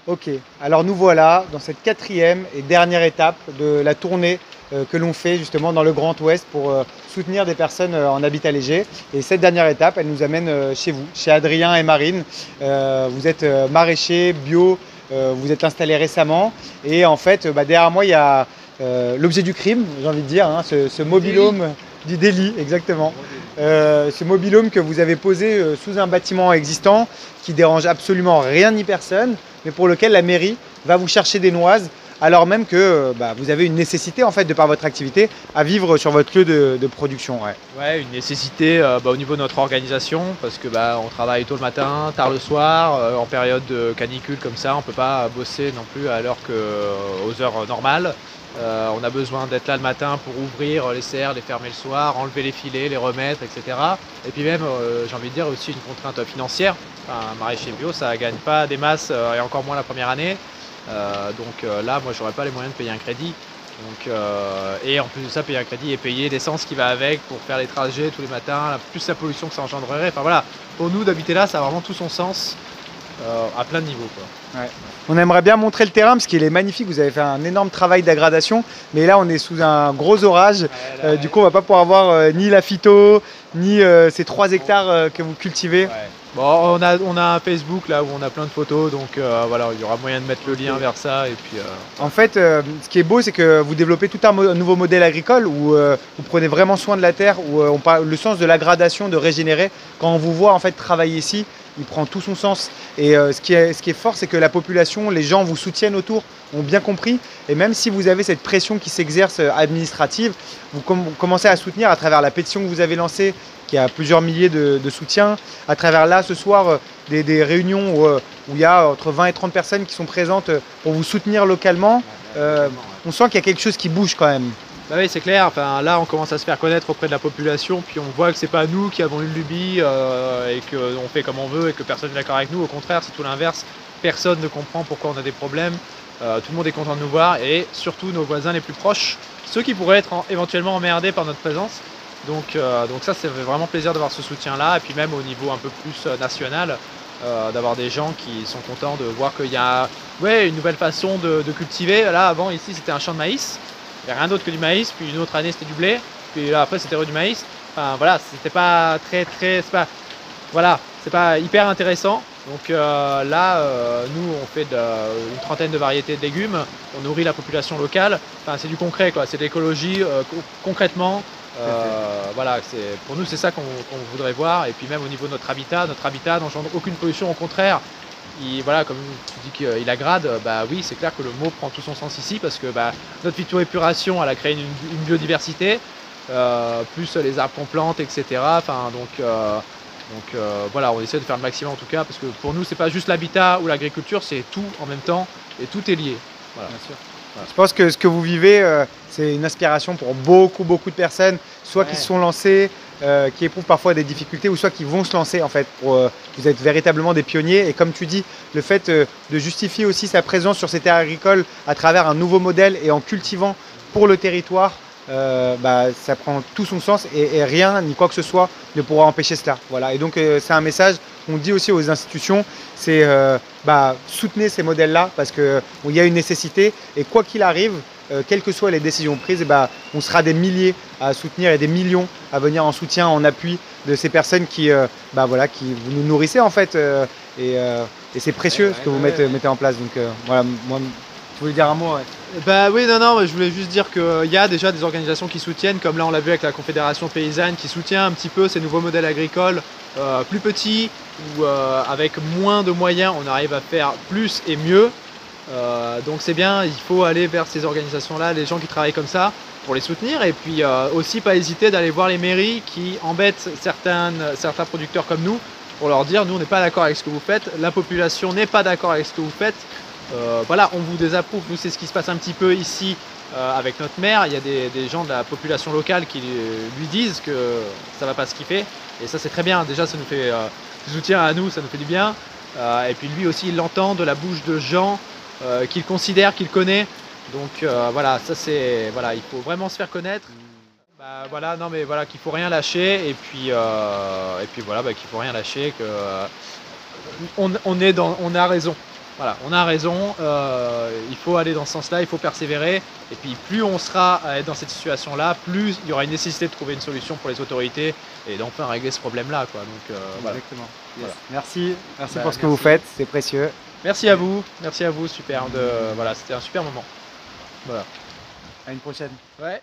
Ok, alors nous voilà dans cette quatrième et dernière étape de la tournée que l'on fait justement dans le Grand Ouest pour soutenir des personnes en habitat léger. Et cette dernière étape, elle nous amène chez vous, chez Adrien et Marine. Vous êtes maraîchers, bio, vous êtes installés récemment. Et en fait, derrière moi, il y a l'objet du crime, j'ai envie de dire, hein, ce mobil-home du délit, exactement. Ce mobil-home que vous avez posé sous un bâtiment existant qui dérange absolument rien ni personne, mais pour lequel la mairie va vous chercher des noises, alors même que vous avez une nécessité en fait de par votre activité à vivre sur votre lieu de production. Ouais. Ouais, une nécessité au niveau de notre organisation parce que on travaille tôt le matin, tard le soir, en période de canicule comme ça, on peut pas bosser non plus à l'heure que aux heures normales. On a besoin d'être là le matin pour ouvrir les serres, les fermer le soir, enlever les filets, les remettre, etc. Et puis même, j'ai envie de dire aussi une contrainte financière. Enfin, un maraîcher bio, ça gagne pas des masses et encore moins la première année. Là, moi, j'aurais pas les moyens de payer un crédit. Et en plus de ça, payer un crédit et payer l'essence qui va avec pour faire les trajets tous les matins, plus la pollution que ça engendrerait. Enfin voilà, pour nous d'habiter là, ça a vraiment tout son sens à plein de niveaux, quoi. Ouais. On aimerait bien montrer le terrain parce qu'il est magnifique, vous avez fait un énorme travail d'aggradation, mais là on est sous un gros orage, du coup on va pas pouvoir voir ni la phyto, ni ces 3 hectares que vous cultivez. Ouais. Bon, on a un Facebook là où on a plein de photos, donc voilà, il y aura moyen de mettre le lien vers ça. Et puis, En fait, ce qui est beau, c'est que vous développez tout un nouveau modèle agricole où vous prenez vraiment soin de la terre, où on parle le sens de l'aggradation, de régénérer. Quand on vous voit en fait travailler ici, il prend tout son sens. Et ce qui est fort, c'est que la population, les gens vous soutiennent autour, ont bien compris. Et même si vous avez cette pression qui s'exerce administrative, vous commencez à soutenir à travers la pétition que vous avez lancée, qui a plusieurs milliers de soutiens, à travers là ce soir des réunions où il y a entre 20 et 30 personnes qui sont présentes pour vous soutenir localement. On sent qu'il y a quelque chose qui bouge quand même. Bah oui, c'est clair. Enfin, là, on commence à se faire connaître auprès de la population, puis on voit que c'est pas nous qui avons une lubie et qu'on fait comme on veut et que personne n'est d'accord avec nous. Au contraire, c'est tout l'inverse. Personne ne comprend pourquoi on a des problèmes. Tout le monde est content de nous voir et surtout nos voisins les plus proches, ceux qui pourraient être éventuellement emmerdés par notre présence. Donc ça, c'est vraiment plaisir d'avoir ce soutien-là. Et puis même au niveau un peu plus national, d'avoir des gens qui sont contents de voir qu'il y a une nouvelle façon de cultiver. Là, avant, ici, c'était un champ de maïs. Il n'y a rien d'autre que du maïs, puis une autre année c'était du blé, puis là après c'était du maïs. Enfin voilà, c'était pas c'est pas hyper intéressant. Donc nous on fait une trentaine de variétés de légumes, on nourrit la population locale. Enfin c'est du concret quoi, c'est de l'écologie concrètement. Pour nous c'est ça qu'on voudrait voir. Et puis même au niveau de notre habitat n'engendre aucune pollution, au contraire. Comme tu dis qu'il agrade, oui, c'est clair que le mot prend tout son sens ici parce que notre phytoépuration, elle a créé une biodiversité, plus les arbres qu'on plante, etc. On essaie de faire le maximum en tout cas parce que pour nous, c'est pas juste l'habitat ou l'agriculture, c'est tout en même temps et tout est lié. Voilà. Bien sûr. Je pense que ce que vous vivez, c'est une inspiration pour beaucoup de personnes, soit qui se sont lancées, qui éprouvent parfois des difficultés, ou soit qui vont se lancer en fait. Vous êtes véritablement des pionniers et comme tu dis, le fait de justifier aussi sa présence sur ces terres agricoles à travers un nouveau modèle et en cultivant pour le territoire, ça prend tout son sens et rien ni quoi que ce soit ne pourra empêcher cela. Voilà. Et donc c'est un message qu'on dit aussi aux institutions, c'est soutenez ces modèles-là parce qu'il y a une nécessité et quoi qu'il arrive, quelles que soient les décisions prises, on sera des milliers à soutenir et des millions à venir en soutien, en appui de ces personnes qui vous nous nourrissez en fait et c'est précieux ce que vous mettez en place. Donc voilà, moi, tu voulais dire un mot? Ouais. Oui, non, je voulais juste dire qu'il y a déjà des organisations qui soutiennent, comme là on l'a vu avec la Confédération Paysanne, qui soutient un petit peu ces nouveaux modèles agricoles plus petits, où avec moins de moyens on arrive à faire plus et mieux. Donc c'est bien, il faut aller vers ces organisations-là, les gens qui travaillent comme ça, pour les soutenir. Et puis aussi pas hésiter d'aller voir les mairies qui embêtent certains producteurs comme nous, pour leur dire nous on n'est pas d'accord avec ce que vous faites, la population n'est pas d'accord avec ce que vous faites. On vous désapprouve. Nous, c'est ce qui se passe un petit peu ici avec notre maire. Il y a des gens de la population locale qui lui disent que ça va pas ce qu'il fait. Et ça, c'est très bien. Déjà, ça nous fait du soutien à nous, ça nous fait du bien. Et puis lui aussi, il l'entend de la bouche de gens qu'il considère, qu'il connaît. Donc il faut vraiment se faire connaître. Qu'il faut rien lâcher. Et puis qu'il faut rien lâcher. On a raison. Voilà, on a raison, il faut aller dans ce sens-là, il faut persévérer. Et puis plus on sera à être dans cette situation-là, plus il y aura une nécessité de trouver une solution pour les autorités et d'enfin régler ce problème-là, quoi. Donc voilà. Exactement. Yes. Voilà. Merci Bah, pour ce que vous faites, c'est précieux. merci à vous, super, voilà, c'était un super moment. Voilà. À une prochaine. Ouais.